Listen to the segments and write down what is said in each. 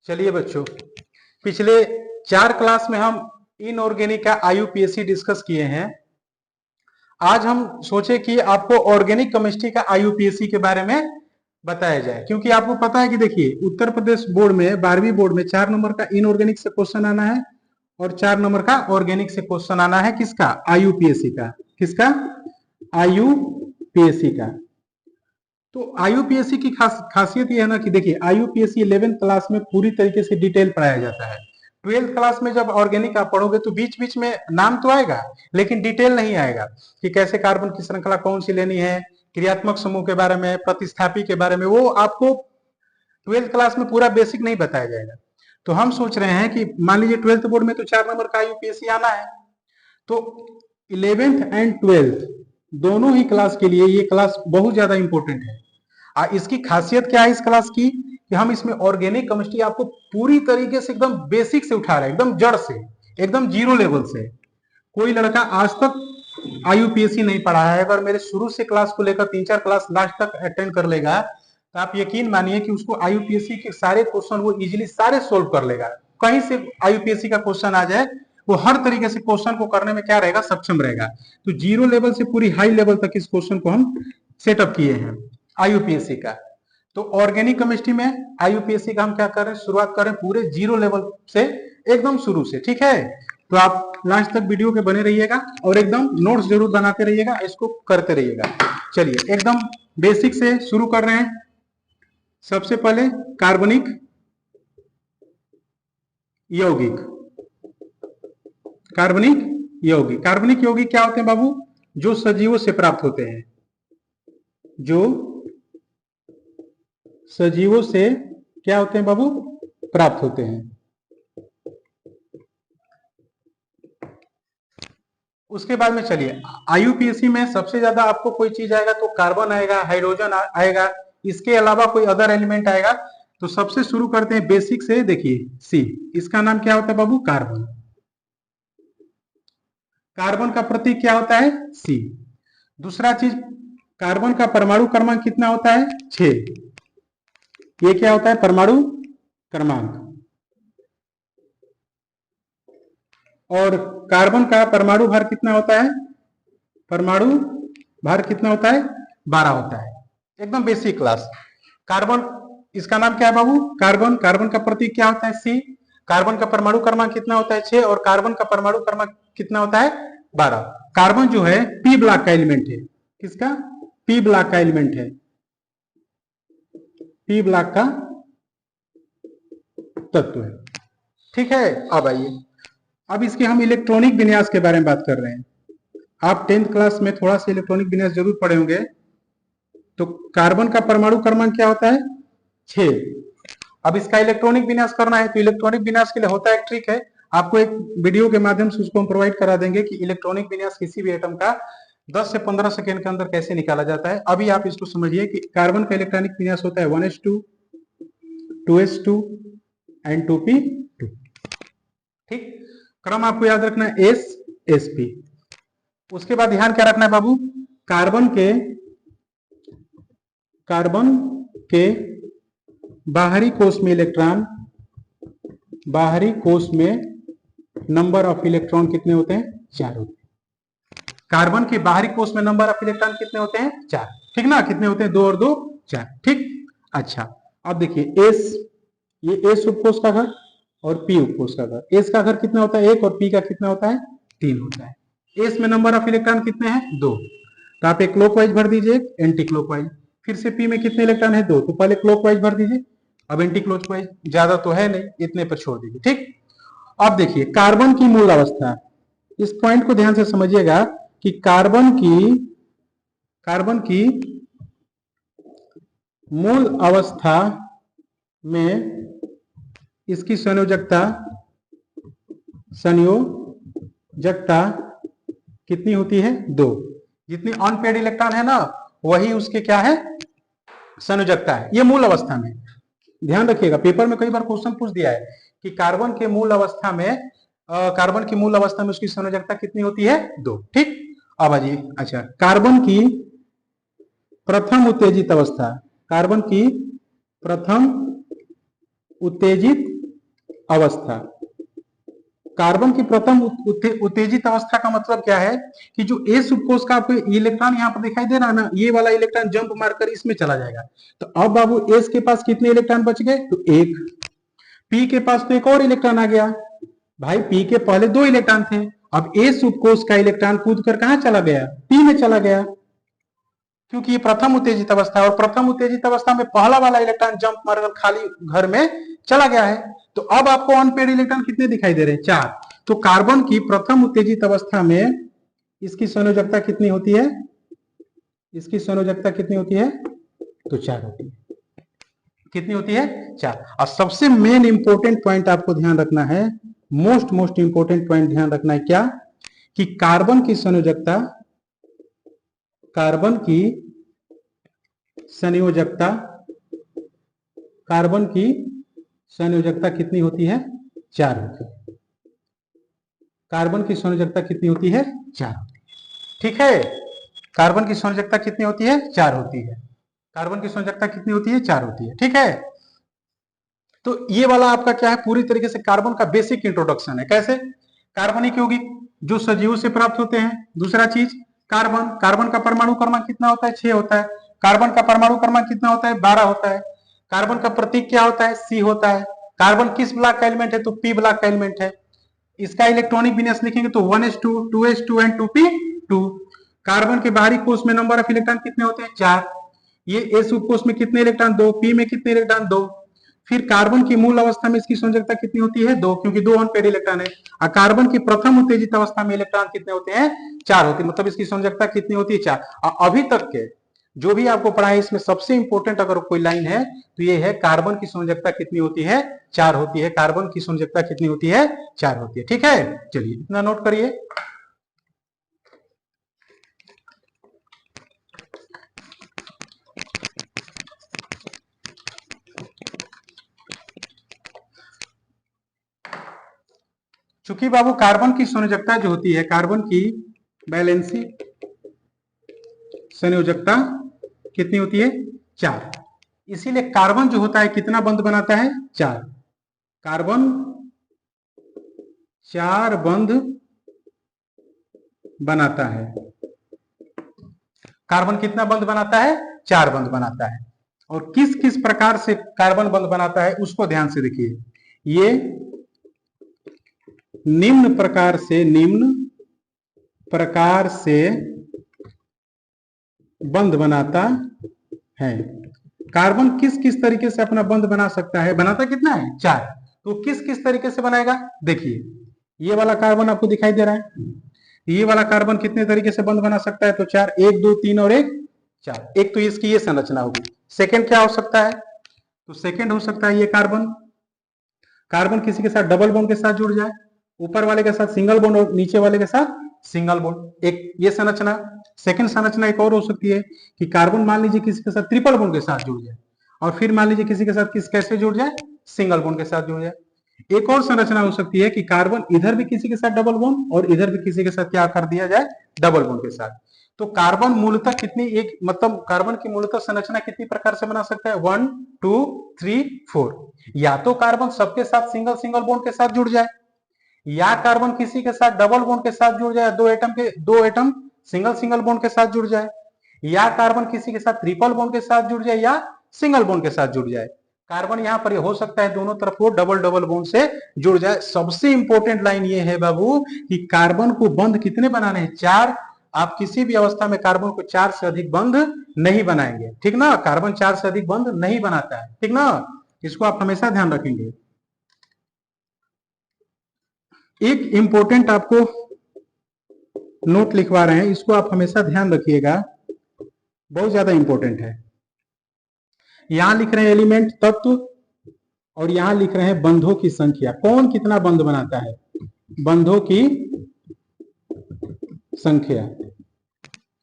चलिए बच्चों, पिछले 4 क्लास में हम इनऑर्गेनिक का आईयूपीएसी डिस्कस किए हैं। आज हम सोचे कि आपको ऑर्गेनिक केमिस्ट्री का आईयूपीएसी के बारे में बताया जाए, क्योंकि आपको पता है कि देखिए उत्तर प्रदेश बोर्ड में 12वीं बोर्ड में 4 नंबर का इनऑर्गेनिक से क्वेश्चन आना है और 4 नंबर का ऑर्गेनिक से क्वेश्चन आना है। किसका? आईयूपीएसी का। किसका? आईयूपीएसी का। तो आईयूपीएसी की खासियत यह है ना कि देखिए आईयूपीएसी 11th क्लास में पूरी तरीके से डिटेल पढ़ाया जाता है। 12th क्लास में जब ऑर्गेनिक आप पढ़ोगे तो बीच बीच में नाम तो आएगा लेकिन डिटेल नहीं आएगा कि कैसे कार्बन की श्रृंखला कौन सी लेनी है, क्रियात्मक समूह के बारे में, प्रतिस्थापी के बारे में, वो आपको 12th क्लास में पूरा बेसिक नहीं बताया जाएगा। तो हम सोच रहे हैं कि मान लीजिए 12th बोर्ड में तो 4 नंबर का आईयूपीएसी आना है, तो 11th एंड 12th दोनों ही क्लास के लिए ये क्लास बहुत ज्यादा इंपॉर्टेंट है। इसकी खासियत क्या है इस क्लास की कि हम इसमें ऑर्गेनिक केमिस्ट्री आपको पूरी तरीके से एकदम बेसिक से उठा रहे हैं, एकदम जड़ से, एकदम जीरो लेवल से। कोई लड़का आज तक आईयूपीएसी नहीं पढ़ा है, अगर मेरे शुरू से क्लास को लेकर 3-4 क्लास लास्ट तक अटेंड कर लेगा तो आप यकीन मानिए कि उसको आईयूपीएसी के सारे क्वेश्चन वो इजीली सारे सोल्व कर लेगा। कहीं से आईयूपीएसी का क्वेश्चन आ जाए वो हर तरीके से क्वेश्चन को करने में क्या रहेगा, सक्षम रहेगा। तो जीरो लेवल से पूरी हाई लेवल तक इस क्वेश्चन को हम सेटअप किए हैं आईयूपीएसी का। तो ऑर्गेनिक केमिस्ट्री में आईयूपीएसी का हम क्या कर रहे हैं, शुरुआत कर रहे हैं पूरे जीरो लेवल से, एकदम शुरू से। ठीक है, तो आप लास्ट तक वीडियो के बने रहिएगा और एकदम नोट्स जरूर बनाते रहिएगा, इसको करते रहिएगा। चलिए एकदम बेसिक से शुरू कर रहे हैं। सबसे पहले कार्बनिक यौगिक। कार्बनिक यौगिक, कार्बनिक यौगिक क्या होते हैं बाबू? जो सजीवों से प्राप्त होते हैं, जो सजीवों से क्या होते हैं बाबू? प्राप्त होते हैं। उसके बाद में चलिए आईयूपीएसी में सबसे ज्यादा आपको कोई चीज आएगा तो कार्बन आएगा, हाइड्रोजन आएगा, इसके अलावा कोई अदर एलिमेंट आएगा। तो सबसे शुरू करते हैं बेसिक से। देखिए सी, इसका नाम क्या होता है बाबू? कार्बन। कार्बन का प्रतीक क्या होता है? सी। दूसरा चीज, कार्बन का परमाणु क्रमांक कितना होता है? 6। ये क्या होता है? परमाणु क्रमांक। और कार्बन का परमाणु भार कितना होता है? परमाणु भार कितना होता है? 12 होता है। एकदम बेसिक क्लास। कार्बन, इसका नाम क्या है बाबू? कार्बन। कार्बन का प्रतीक क्या होता है? सी। कार्बन का परमाणु क्रमांक कितना होता है? 6। और कार्बन का परमाणु क्रमांक कितना होता है? 12। कार्बन जो है पी ब्लॉक का एलिमेंट है। किसका? पी ब्लॉक का एलिमेंट है, पी ब्लॉक का तत्व है। ठीक है, अब आइए, अब इसके हम इलेक्ट्रॉनिक विन्यास के बारे में बात कर रहे हैं। आप 10th क्लास में थोड़ा सा इलेक्ट्रॉनिक विन्यास जरूर पढ़े होंगे। तो कार्बन का परमाणु क्रमांक क्या होता है? 6। अब इसका इलेक्ट्रॉनिक विन्यास करना है तो इलेक्ट्रॉनिक विन्यास के लिए होता है एक ट्रिक है, आपको एक वीडियो के माध्यम से उसको हम प्रोवाइड करा देंगे कि इलेक्ट्रॉनिक विन्यास किसी भी एटम का 10 से 15 सेकेंड के अंदर कैसे निकाला जाता है। अभी आप इसको समझिए कि कार्बन का इलेक्ट्रॉनिक विन्यास होता है 1s2, 2s2 एंड 2p2। ठीक, क्रम आपको याद रखना है ssp। उसके बाद ध्यान क्या रखना है बाबू? कार्बन के बाहरी कोष में इलेक्ट्रॉन, बाहरी कोष में नंबर ऑफ इलेक्ट्रॉन कितने होते हैं? 4 होते हैं। कार्बन के बाहरी कोष में नंबर ऑफ इलेक्ट्रॉन कितने होते हैं? 4। ठीक ना? कितने होते हैं? 2 और 2 4। ठीक, अच्छा अब देखिए एस, ये एस उपकोष का घर और पी उपकोष का घर। एस का घर कितना होता है? 1 और पी का कितना होता है? 3 होता है। एस में नंबर ऑफ इलेक्ट्रॉन कितने हैं? 2। तो आप एक क्लॉकवाइज भर दीजिए, एक एंटी क्लॉकवाइज। फिर से पी में कितने इलेक्ट्रॉन है? 2। तो पहले क्लॉकवाइज भर दीजिए, अब एंटी क्लॉकवाइज। ज्यादा तो है नहीं, इतने पर छोड़ दीजिए। ठीक, अब देखिए कार्बन की मूल अवस्था, इस पॉइंट को ध्यान से समझिएगा कि कार्बन की मूल अवस्था में इसकी संयोजकता कितनी होती है? 2। जितनी अनपेड इलेक्ट्रॉन है ना वही उसके क्या है? संयोजकता है। ये मूल अवस्था में ध्यान रखिएगा, पेपर में कई बार क्वेश्चन पूछ दिया है कि कार्बन की मूल अवस्था में उसकी संयोजकता कितनी होती है? 2। ठीक, अब आइए, अच्छा कार्बन की प्रथम उत्तेजित अवस्था, कार्बन की प्रथम उत्तेजित अवस्था। कार्बन की प्रथम उत्तेजित अवस्था का मतलब क्या है कि जो एस उपकोष का आपको इलेक्ट्रॉन यहाँ पर दिखाई दे रहा है ना, ये वाला इलेक्ट्रॉन जंप मारकर इसमें चला जाएगा। तो अब बाबू एस के पास कितने इलेक्ट्रॉन बच गए, तो एक। पी के पास तो एक और इलेक्ट्रॉन आ गया, भाई पी के पहले दो इलेक्ट्रॉन थे, अब एस उपकोष का इलेक्ट्रॉन कूद कर कहां चला गया, पी में चला गया, क्योंकि ये प्रथम उत्तेजित अवस्था है और प्रथम उत्तेजित अवस्था में पहला वाला इलेक्ट्रॉन जंप मारकर खाली घर में चला गया है। तो अब आपको अनपेड इलेक्ट्रॉन कितने दिखाई दे रहे हैं, चार। तो कार्बन की प्रथम उत्तेजित अवस्था में इसकी संयोजकता कितनी होती है, इसकी संयोजकता कितनी होती है, तो चार होती है। कितनी होती है, चार। और सबसे मेन इंपॉर्टेंट पॉइंट आपको ध्यान रखना है, मोस्ट इंपॉर्टेंट पॉइंट ध्यान रखना है क्या, कि कार्बन की संयोजकता, कार्बन की संयोजकता, कार्बन की संयोजकता कितनी होती है, चार होती है। कार्बन की संयोजकता कितनी होती है, चार होती है। ठीक है, कार्बन की संयोजकता कितनी होती है, चार होती है। कार्बन की संयोजकता कितनी होती है, चार होती है। ठीक है, तो ये वाला आपका क्या है, पूरी तरीके से कार्बन का बेसिक इंट्रोडक्शन है। कैसे, कार्बनिक यौगिक जो सजीवों से प्राप्त होते हैं। दूसरा चीज कार्बन, कार्बन का परमाणु क्रमांक कितना होता है, 6 होता है। कार्बन का परमाणु क्रमांक कितना होता है, 12 होता है। कार्बन का प्रतीक क्या होता है, सी होता है। कार्बन किस ब्लॉक का एलिमेंट है, तो पी ब्लॉक का एलिमेंट है। इसका इलेक्ट्रॉनिक विन्यास लिखेंगे तो 1s2, 2s2 and 2p2। Carbon के बाहरी कोष में नंबर ऑफ इलेक्ट्रॉन कितने होते हैं, 4। ये एस उपकोष में कितने इलेक्ट्रॉन, 2। पी में कितने इलेक्ट्रॉन, 2। फिर कार्बन की मूल अवस्था में इसकी संयोजकता कितनी होती है, 2, क्योंकि 2 अनपेड इलेक्ट्रॉन है। और कार्बन की प्रथम उत्तेजित अवस्था में इलेक्ट्रॉन कितने होते हैं, 4 होते हैं। मतलब इसकी संयोजकता कितनी होती है, 4। और अभी तक के जो भी आपको पढ़ा है इसमें सबसे इंपॉर्टेंट अगर कोई लाइन है तो ये है, कार्बन की संयोजकता कितनी होती है, 4 होती है। कार्बन की संयोजकता कितनी होती है, 4 होती है। ठीक है, चलिए इतना नोट करिए। चूंकि बाबू कार्बन की संयोजकता जो होती है, कार्बन की वैलेंसी संयोजकता कितनी होती है, 4। इसीलिए कार्बन जो होता है कितना बंध बनाता है, 4। कार्बन 4 बंध बनाता है। कार्बन कितना बंध बनाता है, 4 बंध बनाता है। और किस किस प्रकार से कार्बन बंध बनाता है उसको ध्यान से देखिए। ये निम्न प्रकार से बंध बनाता है। कार्बन किस किस तरीके से अपना बंध बना सकता है, बनाता कितना है, 4। तो किस किस तरीके से बनाएगा, देखिए ये वाला कार्बन आपको दिखाई दे रहा है, ये वाला कार्बन कितने तरीके से बंध बना सकता है, तो 4, 1 2 3 और 1 4। एक तो इसकी ये संरचना होगी। सेकंड क्या हो सकता है, तो सेकंड हो सकता है ये कार्बन, कार्बन किसी के साथ डबल बॉन्ड के साथ जुड़ जाए, ऊपर वाले के साथ सिंगल बॉन्ड और नीचे वाले के साथ सिंगल बॉन्ड, एक ये संरचना। सेकंड संरचना एक और हो सकती है कि कार्बन मान लीजिए किसी के साथ ट्रिपल बॉन्ड के साथ जुड़ जाए, और फिर मान लीजिए किसी के साथ किस कैसे जुड़ जाए, सिंगल बॉन्ड के साथ जुड़ जाए। एक और संरचना हो सकती है कि कार्बन इधर भी किसी के साथ डबल बॉन्ड और इधर भी किसी के साथ क्या कर दिया जाए, डबल बॉन्ड के साथ। तो कार्बन मूलतः कितनी, एक मतलब कार्बन की मूलतः संरचना कितनी प्रकार से बना सकता है, 1 2 3 4। या तो कार्बन सबके साथ सिंगल सिंगल बॉन्ड के साथ जुड़ जाए, या कार्बन किसी के साथ डबल बॉन्ड के साथ जुड़ जाए, दो एटम सिंगल सिंगल बॉन्ड के साथ जुड़ जाए, या कार्बन किसी के साथ ट्रिपल बॉन्ड के साथ जुड़ जाए, या सिंगल बॉन्ड के साथ जुड़ जाए। कार्बन यहां पर हो सकता है दोनों तरफ वो डबल डबल बॉन्ड से जुड़ जाए। सबसे इंपॉर्टेंट लाइन ये है बाबू कि कार्बन को बंध कितने बनाने हैं, 4। आप किसी भी अवस्था में कार्बन को 4 से अधिक बंध नहीं बनाएंगे, ठीक ना। कार्बन 4 से अधिक बंध नहीं बनाता है, ठीक ना। इसको आप हमेशा ध्यान रखेंगे। एक इंपॉर्टेंट आपको नोट लिखवा रहे हैं, इसको आप हमेशा ध्यान रखिएगा, बहुत ज्यादा इंपॉर्टेंट है। यहां लिख रहे हैं एलिमेंट तत्व, और यहां लिख रहे हैं बंधों की संख्या, कौन कितना बंध बनाता है, बंधों की संख्या,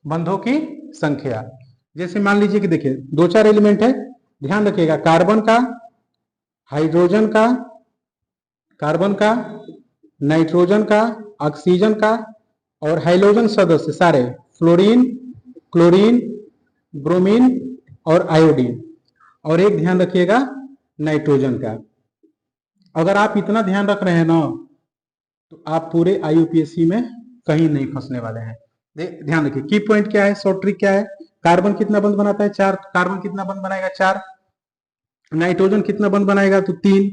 बंधों की संख्या। जैसे मान लीजिए कि देखिए 2-4 एलिमेंट है, ध्यान रखिएगा, कार्बन का, हाइड्रोजन का, कार्बन का, नाइट्रोजन का, ऑक्सीजन का, और हाइड्रोजन सदस्य सारे, फ्लोरीन, क्लोरीन, ब्रोमीन और आयोडीन। और एक ध्यान रखिएगा नाइट्रोजन का। अगर आप इतना ध्यान रख रहे हैं ना, तो आप पूरे आईयूपीएससी में कहीं नहीं फंसने वाले हैं। ध्यान रखिए, की पॉइंट क्या है, शॉर्ट ट्रिक क्या है। कार्बन कितना बंध बनाता है, 4। कार्बन कितना बंध बनाएगा, 4। नाइट्रोजन कितना बंध बनाएगा, तो 3।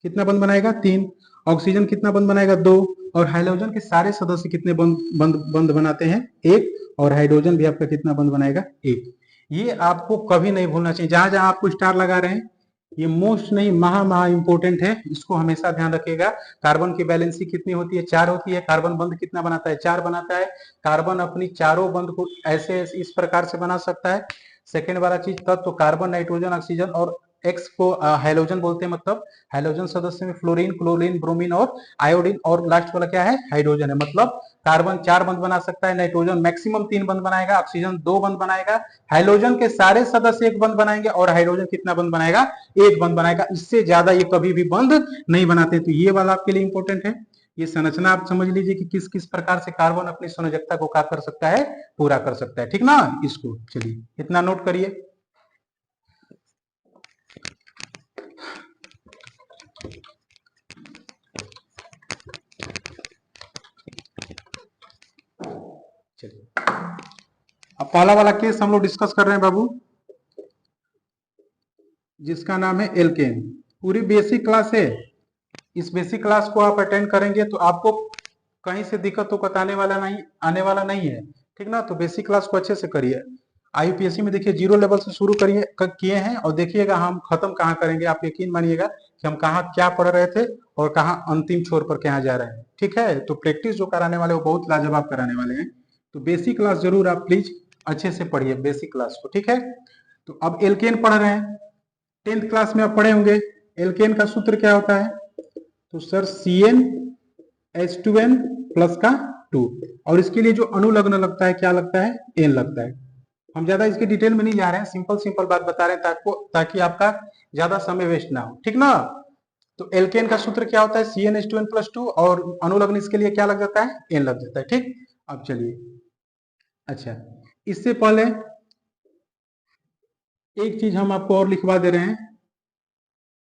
कितना बंध बनाएगा, 3। ऑक्सीजन कितना बंध बनाएगा, 2। और हाइड्रोजन के सारे सदस्य कितने बंध बनाते हैं, 1। और हाइड्रोजन भी आपका कितना बंध बनाएगा, 1। ये आपको कभी नहीं भूलना चाहिए। जहां जहां आपको स्टार लगा रहे हैं, ये मोस्ट नहीं, महा इंपोर्टेंट है, इसको हमेशा ध्यान रखिएगा। कार्बन की बैलेंसी कितनी होती है, 4 होती है। कार्बन बंध कितना बनाता है, 4 बनाता है। कार्बन अपनी चारों बंध को ऐसे इस प्रकार से बना सकता है। सेकेंड वाला चीज तब तो कार्बन, नाइट्रोजन, ऑक्सीजन और एक्स को हाइड्रोजन बोलते हैं। मतलब हाइड्रोजन सदस्य में फ्लोरीन, क्लोरीन, ब्रोमीन और आयोडीन, और लास्ट वाला क्या है, हाइड्रोजन है। मतलब कार्बन 4 बंध बना सकता है, नाइट्रोजन मैक्सिमम 3 बंध बनाएगा, ऑक्सीजन 2 बंध बनाएगा, हाइड्रोजन के सारे सदस्य 1 बंध बनाएंगे, और हाइड्रोजन कितना बंध बनाएगा, 1 बंध बनाएगा। इससे ज्यादा ये कभी भी बंध नहीं बनाते। तो ये वाला आपके लिए इंपॉर्टेंट है। ये संरचना आप समझ लीजिए कि किस किस प्रकार से कार्बन अपनी संयोजकता को क्या कर सकता है, पूरा कर सकता है। ठीक ना, इसको चलिए इतना नोट करिए। चलिए अब पहला वाला केस हम लोग डिस्कस कर रहे हैं बाबू, जिसका नाम है एल्केन। पूरी बेसिक क्लास है। इस बेसिक क्लास को आप अटेंड करेंगे तो आपको कहीं से दिक्कत तो आने वाला नहीं है। ठीक ना, तो बेसिक क्लास को अच्छे से करिए। आईयूपीएससी में देखिए 0 लेवल से शुरू किए हैं, और देखिएगा हम खत्म कहाँ करेंगे। आप यकीन मानिएगा कि हम कहाँ क्या पढ़ रहे थे और कहाँ अंतिम छोर पर कहाँ जा रहे हैं। ठीक है, तो प्रैक्टिस जो कराने वाले वो बहुत लाजवाब कराने वाले हैं। तो बेसिक क्लास जरूर आप प्लीज अच्छे से पढ़िए बेसिक क्लास को। ठीक है, तो अब एल्केन पढ़ रहे हैं। 10th क्लास में आप पढ़े होंगे एल्केन का सूत्र क्या होता है। तो सर CnH2n प्लस का 2, और इसके लिए जो अनुलग्न लगता है क्या लगता है, एन लगता है। हम ज्यादा इसके डिटेल में नहीं जा रहे हैं, सिंपल सिंपल बात बता रहे हैं ताकि आपका ज्यादा समय वेस्ट ना हो। ठीक ना, तो एल्केन का सूत्र क्या होता है, CnH2n प्लस 2, और अनुलग्न इसके लिए क्या लग जाता है, एन लग जाता है। ठीक, अब चलिए, अच्छा इससे पहले एक चीज हम आपको और लिखवा दे रहे हैं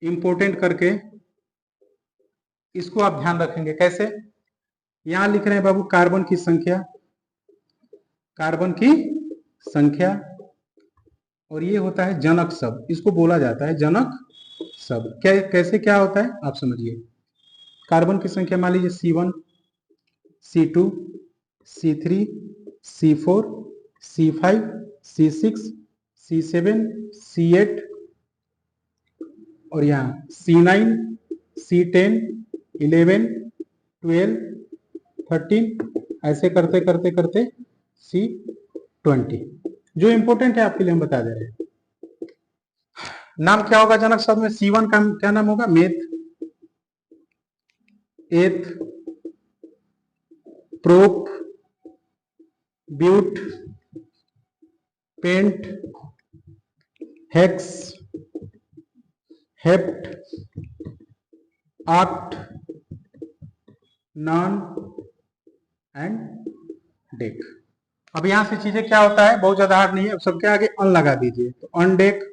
इंपोर्टेंट करके, इसको आप ध्यान रखेंगे कैसे। यहां लिख रहे हैं बाबू कार्बन की संख्या, कार्बन की संख्या, और ये होता है जनक शब्द, इसको बोला जाता है जनक शब्द। कैसे क्या होता है आप समझिए। कार्बन की संख्या मान लीजिए C1, C2, C3, C4, C5, C6, C7, C8, और यहाँ C9, C10, 11, 12, 13, ऐसे करते करते करते C20। जो इंपोर्टेंट है आपके लिए हम बता दे रहे हैं। नाम क्या होगा जनक शब्द में, C1 का क्या नाम होगा, meth, eth, prop, but, pent, hex, hept, oct, non and dec. अब यहां से चीजें क्या होता है, बहुत ज्यादा हार्ड नहीं है। सबके आगे अन लगा दीजिए, तो अनडेक,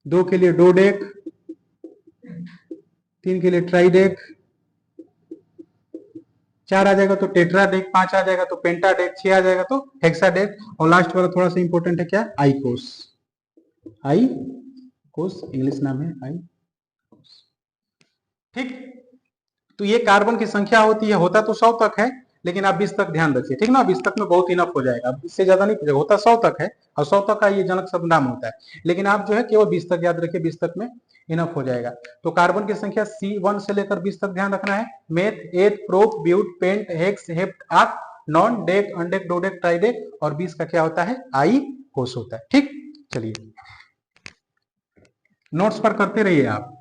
2 के लिए डोडेक, 3 के लिए ट्राइडेक, 4 आ जाएगा तो टेट्राडेक, 5 आ जाएगा तो पेंटाडेक, 6 आ जाएगा तो हेक्साडेक, और लास्ट वाला थोड़ा सा इंपॉर्टेंट है क्या, आईकोस। आईकोस इंग्लिश नाम है आईकोस। ठीक, तो ये कार्बन की संख्या होती है। होता तो 100 तक है, लेकिन आप 20 तक ध्यान रखिए। ठीक ना, 20 तक में बहुत इनफ हो जाएगा, इससे ज्यादा नहीं पूछेगा। होता 100 तक है, और 100 तक का ये जनक शब्द नाम होता है, लेकिन आप जो है केवल 20 तक याद रखिए, 20 तक में इनफ हो जाएगा। तो कार्बन की संख्या C1 से लेकर 20 तक ध्यान रखना है। Meth, eth, prop, but, pent, hex, hept, आर्क, non, dec, undec, dodec, tridec, और 20 का क्या होता है, आई कोस होता है। ठीक, चलिए नोट्स पर करते रहिए आप,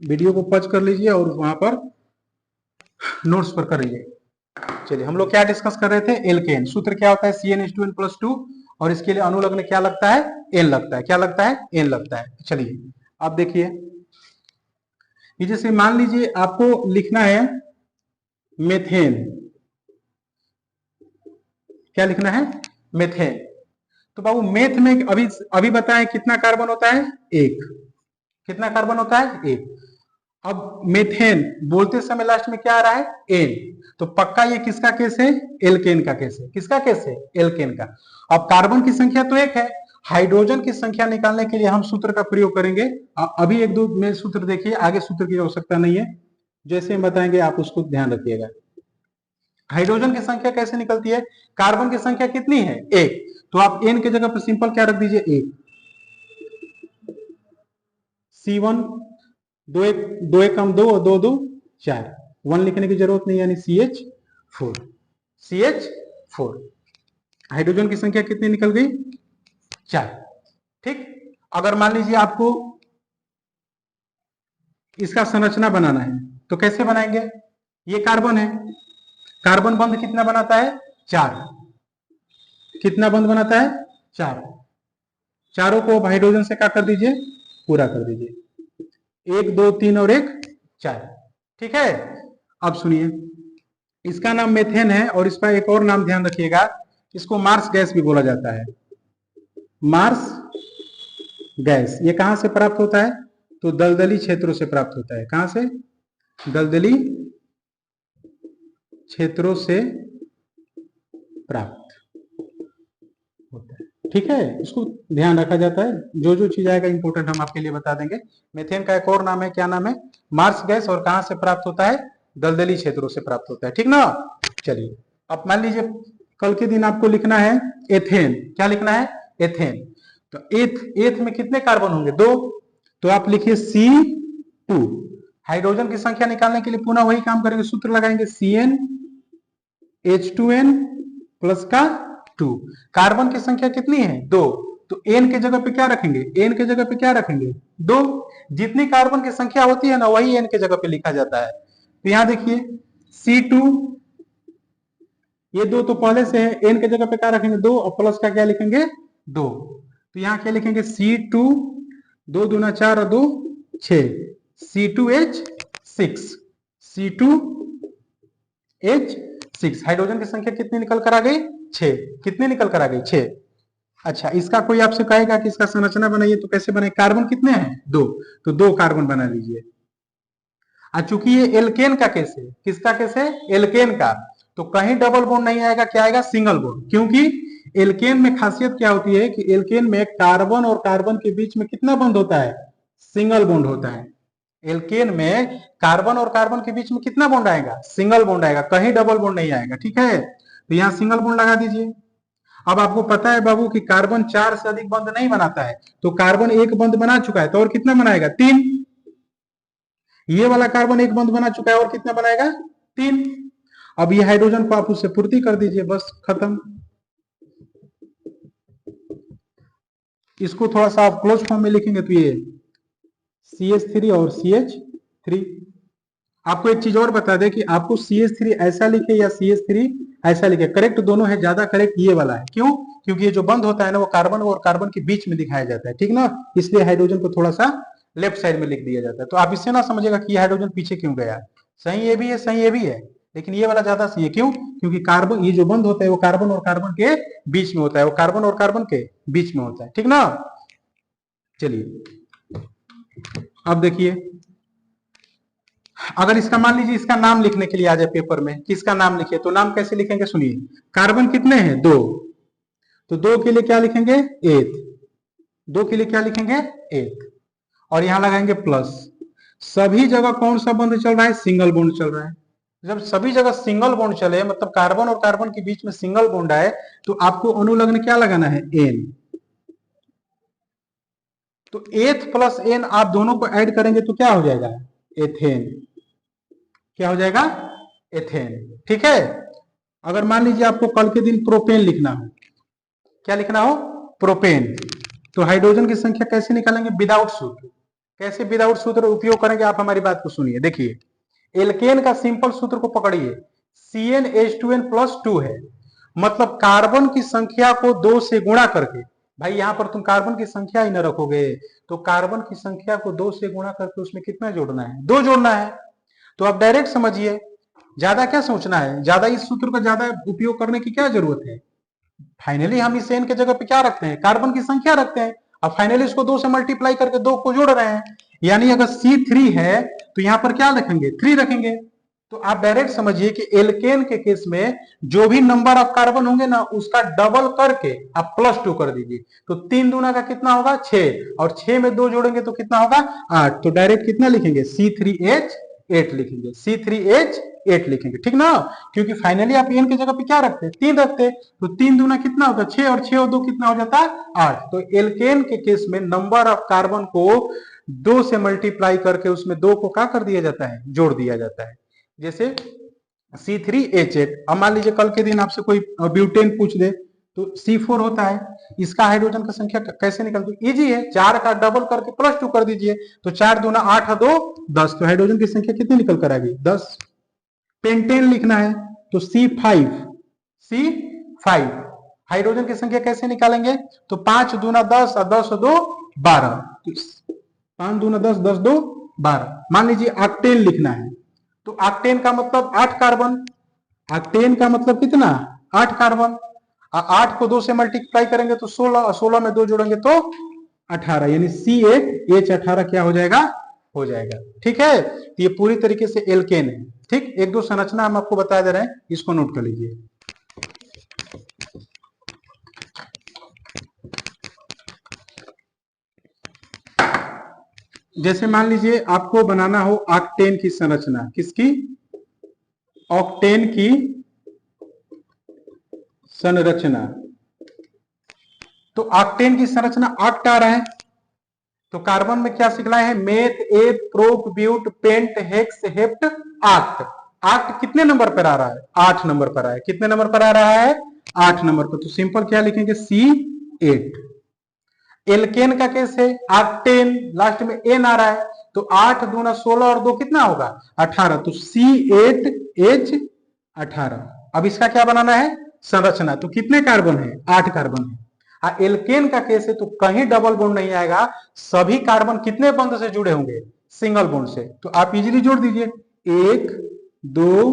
वीडियो को पॉज कर लीजिए और वहां पर नोट्स पर करिए। चलिए हम लोग क्या डिस्कस कर रहे थे, एल्केन। सूत्र क्या होता है, CnH2n प्लस 2, और इसके लिए अनुलग्न क्या लगता है, एन लगता है। क्या लगता है, एन लगता है। चलिए अब देखिए, ये जैसे मान लीजिए आपको लिखना है मेथेन। क्या लिखना है, मेथेन। तो बाबू मेथ में अभी अभी बताएं कितना कार्बन होता है, 1। कितना कार्बन होता है? एक। अब मेथेन बोलते समय लास्ट में क्या आ रहा है? एन। तो पक्का ये किसका केस है? एल्केन का केस है। किसका केस है? एल्केन का। अब कार्बन की संख्या तो एक है, हाइड्रोजन की संख्या निकालने के लिए हम सूत्र का प्रयोग करेंगे। अभी एक दो में सूत्र देखिए, आगे सूत्र की आवश्यकता नहीं है, जैसे हम बताएंगे आप उसको ध्यान रखिएगा। हाइड्रोजन की संख्या कैसे निकलती है? कार्बन की संख्या कितनी है? एक। तो आप एन के जगह पर सिंपल क्या रख दीजिए? एक। C1, दो एक कम दो और दो दो चार, 1 लिखने की जरूरत नहीं, यानी CH4। CH4। हाइड्रोजन की संख्या कितनी निकल गई? 4। ठीक। अगर मान लीजिए आपको इसका संरचना बनाना है तो कैसे बनाएंगे? ये कार्बन है, कार्बन बंध कितना बनाता है? 4। कितना बंध बनाता है? 4। चारों को हाइड्रोजन से क्या कर दीजिए? पूरा कर दीजिए। 1 2 3 और 1 4। ठीक है। अब सुनिए, इसका नाम मेथेन है और इसका एक और नाम ध्यान रखिएगा, इसको मार्स गैस भी बोला जाता है। Marsh gas. ये कहां से प्राप्त होता है? तो दलदली क्षेत्रों से प्राप्त होता है। कहां से? दलदली क्षेत्रों से प्राप्त होता है। ठीक है, इसको ध्यान रखा जाता है। जो जो चीज आएगा इंपोर्टेंट हम आपके लिए बता देंगे। मेथेन का एक और नाम है, क्या नाम है? Marsh gas. और कहां से प्राप्त होता है? दलदली क्षेत्रों से प्राप्त होता है। ठीक ना? चलिए, अब मान लीजिए कल के दिन आपको लिखना है एथेन। क्या लिखना है? एथेन। तो एथ में कितने कार्बन होंगे? 2। तो आप लिखिए C2। हाइड्रोजन की संख्या निकालने के लिए पुनः वही काम करेंगे, सूत्र लगाएंगे CnH2n प्लस का 2। कार्बन की संख्या कितनी है? 2। तो एन के जगह पे क्या रखेंगे? एन के जगह पे क्या रखेंगे? 2। जितनी कार्बन की संख्या होती है ना, वही एन के जगह पे लिखा जाता है। तो यहां देखिए C2, ये 2 तो पहले से है, एन के जगह पे क्या रखेंगे? 2 और प्लस का क्या लिखेंगे? 2। तो यहां क्या लिखेंगे? C2, 2 दूना 4 और 2 6, C2H6। C2H6। हाइड्रोजन की संख्या कितनी निकल कर आ गई? 6। कितनी निकल कर आ गई? 6। अच्छा, इसका कोई आपसे कहेगा कि इसका संरचना बनाइए, तो कैसे बनाए? कार्बन कितने हैं? 2। तो 2 कार्बन बना लीजिए। चूंकि ये एल्केन का केस है। किसका केस है? एल्केन का। तो कहीं डबल बॉन्ड नहीं आएगा, क्या आएगा? Single bond. क्योंकि एल्केन में खासियत क्या होती है कि एल्केन में कार्बन और कार्बन के बीच में कितना बॉन्ड होता है? सिंगल बॉन्ड होता है। एल्केन में कार्बन और कार्बन के बीच में कितना बॉन्ड आएगा? सिंगल बॉन्ड आएगा, कहीं डबल बॉन्ड नहीं आएगा। ठीक है, तो यहां सिंगल बॉन्ड लगा दीजिए। अब आपको पता है बाबू कि कार्बन 4 से अधिक बंध नहीं बनाता है, तो कार्बन एक बंध बना चुका है, तो और कितना बनाएगा? 3। ये वाला कार्बन एक बंध बना चुका है, और कितना बनाएगा? 3। अब ये हाइड्रोजन को आप उससे पूर्ति कर दीजिए, बस खत्म। इसको थोड़ा सा आप क्लोज फॉर्म में लिखेंगे तो ये CH3 और CH3। आपको एक चीज और बता दें कि आपको CH3 ऐसा लिखे या CH3 ऐसा लिखे, करेक्ट दोनों है, ज्यादा करेक्ट ये वाला है। क्यों? क्योंकि ये जो बंद होता है ना, वो कार्बन और कार्बन के बीच में दिखाया जाता है। ठीक ना? इसलिए हाइड्रोजन को थोड़ा सा लेफ्ट साइड में लिख दिया जाता है। तो आप इससे ना समझिएगा कि ये हाइड्रोजन पीछे क्यों गया। सही ये भी है, सही ये भी है, लेकिन ये वाला ज्यादा सही है। क्यों? क्योंकि कार्बन, ये जो बंद होता है वो कार्बन और कार्बन के बीच में होता है, वो कार्बन और कार्बन के बीच में होता है। ठीक ना? चलिए, अब देखिए, अगर इसका मान लीजिए इसका नाम लिखने के लिए आ जाए पेपर में, किसका नाम लिखे, तो नाम कैसे लिखेंगे? सुनिए, कार्बन कितने हैं? 2। तो 2 के लिए क्या लिखेंगे? एथ। 2 के लिए क्या लिखेंगे? एथ। और यहां लगाएंगे प्लस। सभी जगह कौन सा बॉन्ड चल रहा है? सिंगल बॉन्ड चल रहा है। जब सभी जगह सिंगल बॉन्ड चले, मतलब कार्बन और कार्बन के बीच में सिंगल बॉन्ड आए, तो आपको अनुलग्न क्या लगाना है? एन। तो एथ प्लस एन आप दोनों को ऐड करेंगे तो क्या हो जाएगा? एथेन। क्या हो जाएगा? एथेन। ठीक है। अगर मान लीजिए आपको कल के दिन प्रोपेन लिखना हो, क्या लिखना हो? प्रोपेन। तो हाइड्रोजन की संख्या कैसे निकालेंगे? विदाउट सूत्र। कैसे विदाउट सूत्र उपयोग करेंगे? आप हमारी बात को सुनिए। देखिए, एल्केन का सिंपल सूत्र को पकड़िए, CnH2n प्लस 2 है। मतलब कार्बन की संख्या को 2 से गुणा करके, भाई यहां पर तुम कार्बन की संख्या ही न रखोगे, तो कार्बन की संख्या को 2 से गुणा करके उसमें कितना जोड़ना है? 2 जोड़ना है। तो आप डायरेक्ट समझिए, ज्यादा क्या सोचना है, ज्यादा इस सूत्र का ज्यादा उपयोग करने की क्या जरूरत है। फाइनली हम इस एन के जगह पे क्या रखते हैं? कार्बन की संख्या रखते हैं। अब फाइनली इसको 2 से मल्टीप्लाई करके 2 को जोड़ रहे हैं। यानी अगर C3 है तो यहां पर क्या रखेंगे, 3 रखेंगे। तो आप डायरेक्ट समझिए कि एल्केन के केस में जो भी नंबर ऑफ कार्बन होंगे ना उसका डबल करके आप +2 कर दीजिए। तो 3 दूना का कितना होगा 6, और 6 में 2 जोड़ेंगे तो कितना होगा 8। तो डायरेक्ट कितना लिखेंगे C3H8 लिखेंगे, C3H8 लिखेंगे, ठीक ना। क्योंकि फाइनली आप एन की जगह पे क्या रखते हैं, 3 रखते। तो 3 दूना कितना होता है 6, और 6 और 2 कितना हो जाता है 8। तो एल्केन के केस में नंबर ऑफ कार्बन को 2 से मल्टीप्लाई करके उसमें 2 को क्या कर दिया जाता है, जोड़ दिया जाता है। जैसे C3H8। अब मान लीजिए कल के दिन आपसे कोई ब्यूटेन पूछ दे तो C4 होता है, इसका हाइड्रोजन का संख्या कैसे निकलती है, इजी है, 4 का डबल करके +2 कर दीजिए। तो 4 दूना 8 और 2 10। तो हाइड्रोजन की संख्या कितनी निकल कर आएगी 10। पेंटेन लिखना है तो C5 हाइड्रोजन की संख्या कैसे निकालेंगे, तो 5 दूना 10 और 10 और 2 12। 5 दूना 10, 10 2 12। मान लीजिए ऑक्टेन लिखना है तो ऑक्टेन का मतलब 8 कार्बन। ऑक्टेन का मतलब कितना 8 कार्बन। 8 को 2 से मल्टीप्लाई करेंगे तो 16, और 16 में 2 जोड़ेंगे तो 18, यानी C8H18 क्या हो जाएगा, हो जाएगा। ठीक है, तो ये पूरी तरीके से एल्केन है। ठीक, एक दो संरचना हम आपको बता दे रहे हैं, इसको नोट कर लीजिए। जैसे मान लीजिए आपको बनाना हो ऑक्टेन की संरचना, किसकी, ऑक्टेन की संरचना। तो ऑक्टेन की संरचना ऑक्ट आ रहा है, तो कार्बन में क्या सिखलाए हैं, meth, eth, prop, but, pent, hex, hept, oct. Oct कितने नंबर पर आ रहा है, 8 नंबर पर आया। कितने नंबर पर आ रहा है, 8 नंबर पर। तो सिंपल क्या लिखेंगे C8। एल्केन का केस है ऑक्टेन, लास्ट में एन आ रहा है, तो 8 दूना 16 और 2 कितना होगा 18। तो C8H18। अब इसका क्या बनाना है, संरचना। तो कितने कार्बन है, 8 कार्बन है। एल्केन का केस है तो कहीं डबल बॉन्ड नहीं आएगा, सभी कार्बन कितने बॉन्ड से जुड़े होंगे, सिंगल बॉन्ड से। तो आप इजीली जोड़ दीजिए, 1 2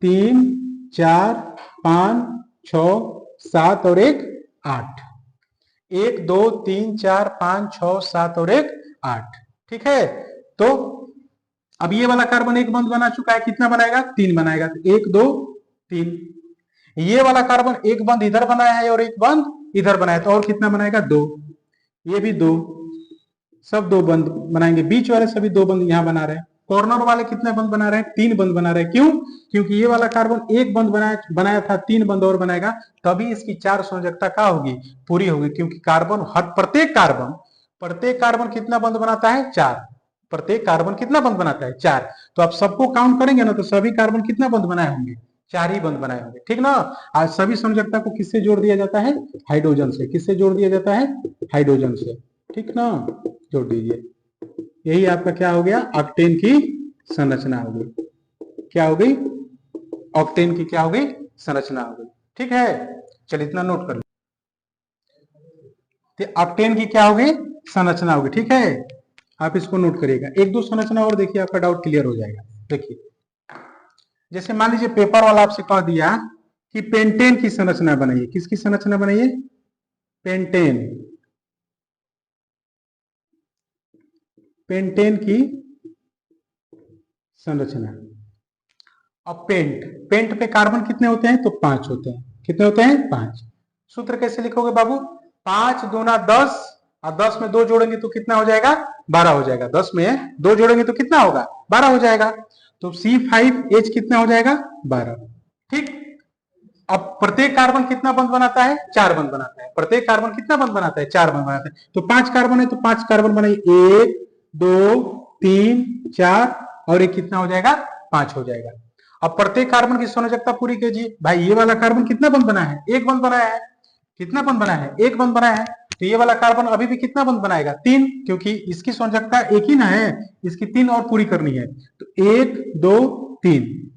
3 4 5 6 7 और 1 8। 1 2 3 4 5 6 7 और 1 8। ठीक है, तो अब ये वाला कार्बन एक बंद बना चुका है, कितना बनाएगा 3 बनाएगा। तो 1 2 3। ये वाला कार्बन एक बंद इधर बनाया है और एक बंद इधर बनाया, तो और कितना बनाएगा 2। ये भी 2, सब 2 बंद बनाएंगे। बीच वाले सभी 2 बंद यहां बना रहे हैं। कॉर्नर वाले कितने बंद बना रहे हैं, 3 बंद बना रहे हैं। क्यों, क्योंकि ये वाला कार्बन एक बंद बनाया था, 3 बंद और बनाएगा, तभी इसकी 4 संयोजकता क्या होगी, पूरी होगी। क्योंकि कार्बन प्रत्येक कार्बन कितना बंद बनाता है 4। प्रत्येक कार्बन कितना बंद बनाता है 4। तो आप सबको काउंट करेंगे ना तो सभी कार्बन कितना बंद बनाए होंगे, 4 ही बंद बनाए होंगे। ठीक ना। आज सभी संयोजकता को किससे जोड़ दिया जाता है, हाइड्रोजन से। किससे जोड़ दिया जाता है, हाइड्रोजन से। ठीक ना, जोड़ दीजिए। यही आपका क्या हो गया, ऑक्टेन की संरचना हो गई। क्या हो गई, ऑक्टेन की क्या हो गई, संरचना हो गई। ठीक है, चलिए इतना नोट कर लो। ऑक्टेन की क्या हो गई, संरचना हो गई। ठीक है, आप इसको नोट करिएगा। एक दो संरचना और देखिए, आपका डाउट क्लियर हो जाएगा। देखिए, जैसे मान लीजिए पेपर वाला आपसे कह दिया कि पेंटेन की संरचना बनाइए। किसकी संरचना बनाइए, पेंटेन। पेंटेन की संरचना। अब पेंट पे कार्बन कितने होते हैं, तो 5 होते हैं। कितने होते हैं, 5। सूत्र कैसे लिखोगे बाबू, 5 दूना 10, और 10 में 2 जोड़ेंगे तो कितना हो जाएगा 12 हो जाएगा। 10 में 2 जोड़ेंगे तो कितना होगा 12 हो जाएगा। तो C5H कितना हो जाएगा 12। ठीक, अब प्रत्येक कार्बन कितना बंद बनाता है, 4 बंद बनाता है। प्रत्येक कार्बन कितना बंद बनाता है, 4 बंद बनाता है। तो 5 कार्बन है तो 5 कार्बन बनाइए, 1 2 3 4, और एक कितना हो जाएगा 5 हो जाएगा। अब प्रत्येक कार्बन की संयोजकता पूरी कीजिए। भाई ये वाला कार्बन कितना बंद बनाया है, एक बंद बनाया है। कितना बंद बनाया है, एक बंद बनाया है। तो ये वाला कार्बन अभी भी कितना बंद बनाएगा 3, क्योंकि इसकी संयोजकता एक ही ना है, इसकी 3 और पूरी करनी है। तो 1 2 3।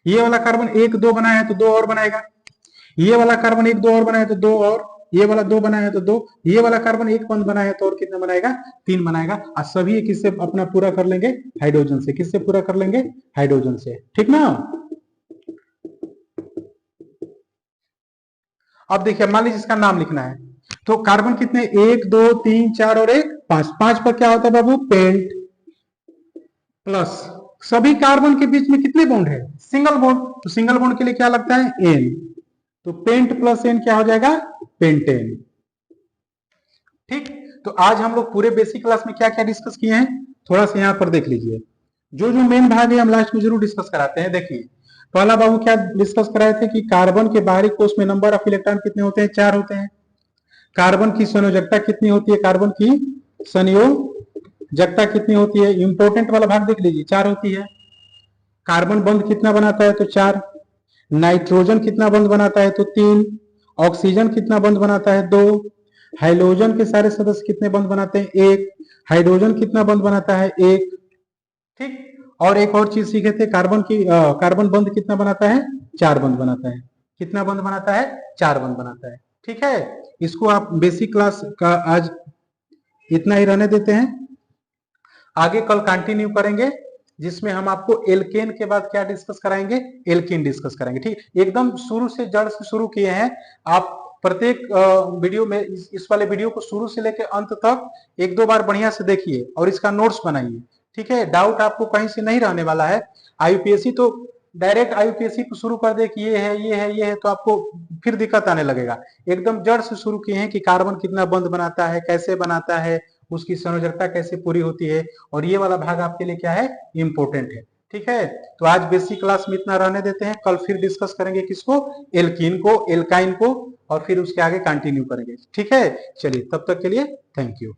ये वाला कार्बन 1 2 बनाया है तो 2 और बनाएगा। ये वाला कार्बन 1 2 और बनाया तो 2 और, ये वाला 2 बनाया तो 2, ये वाला कार्बन 1 बंद बनाया तो और कितना बनाएगा 3 बनाएगा। और सभी किससे अपना पूरा कर लेंगे, हाइड्रोजन से। किससे पूरा कर लेंगे, हाइड्रोजन से। ठीक ना। अब देखिए, मान लीजिए इसका नाम लिखना है, तो कार्बन कितने 1 2 3 4 और 1 5। 5 पर क्या होता है बाबू, पेंट। प्लस सभी कार्बन के बीच में कितने बॉन्ड है? Single bond. तो सिंगल बॉन्ड के लिए क्या लगता है? एन। तो पेंट प्लस एन क्या हो जाएगा? पेंटेन। ठीक। तो आज हम लोग पूरे बेसिक क्लास में क्या क्या डिस्कस किए हैं, थोड़ा सा यहाँ पर देख लीजिए। जो जो मेन भाग है हम लास्ट में जरूर डिस्कस कराते हैं। देखिए पहला बाबू क्या डिस्कस कराए थे कि कार्बन के बाहरी कोष में नंबर ऑफ इलेक्ट्रॉन कितने होते हैं? 4 होते हैं। कार्बन की संयोजकता कितनी होती है? कार्बन की संयोजकता कितनी होती है? इंपॉर्टेंट वाला भाग देख लीजिए, 4 होती है। कार्बन बंध कितना बनाता है? तो 4। नाइट्रोजन कितना बंध बनाता है? तो 3। ऑक्सीजन कितना बंध बनाता है? 2। हाइड्रोजन के सारे सदस्य कितने बंध बनाते हैं? 1। हाइड्रोजन कितना बंध बनाता है? 1। ठीक। और एक और चीज सीखे थे, कार्बन बंध कितना बनाता है? 4 बंध बनाता है। कितना बंध बनाता है? 4 बंध बनाता है। ठीक है। इसको आप बेसिक क्लास का आज इतना ही रहने देते हैं, आगे कल कंटिन्यू करेंगे, जिसमें हम आपको एल्केन के बाद क्या डिस्कस कराएंगे? एल्कीन डिस्कस करेंगे। ठीक, एकदम शुरू से जड़ से शुरू किए हैं। आप प्रत्येक वीडियो में इस वाले वीडियो को शुरू से लेकर अंत तक 1-2 बार बढ़िया से देखिए और इसका नोट्स बनाइए। ठीक है, डाउट आपको कहीं से नहीं रहने वाला है। आईयूपीएससी तो डायरेक्ट आईयूपीएससी को शुरू कर दे कि ये है ये है ये है, तो आपको फिर दिक्कत आने लगेगा। एकदम जड़ से शुरू किए हैं कि कार्बन कितना बंध बनाता है, कैसे बनाता है, उसकी संयोजकता कैसे पूरी होती है, और ये वाला भाग आपके लिए क्या है? इंपॉर्टेंट है। ठीक है, तो आज बेसिक क्लास में इतना रहने देते हैं, कल फिर डिस्कस करेंगे किसको? एल्कीन को, एल्काइन को, और फिर उसके आगे कंटिन्यू करेंगे। ठीक है, चलिए तब तक के लिए थैंक यू।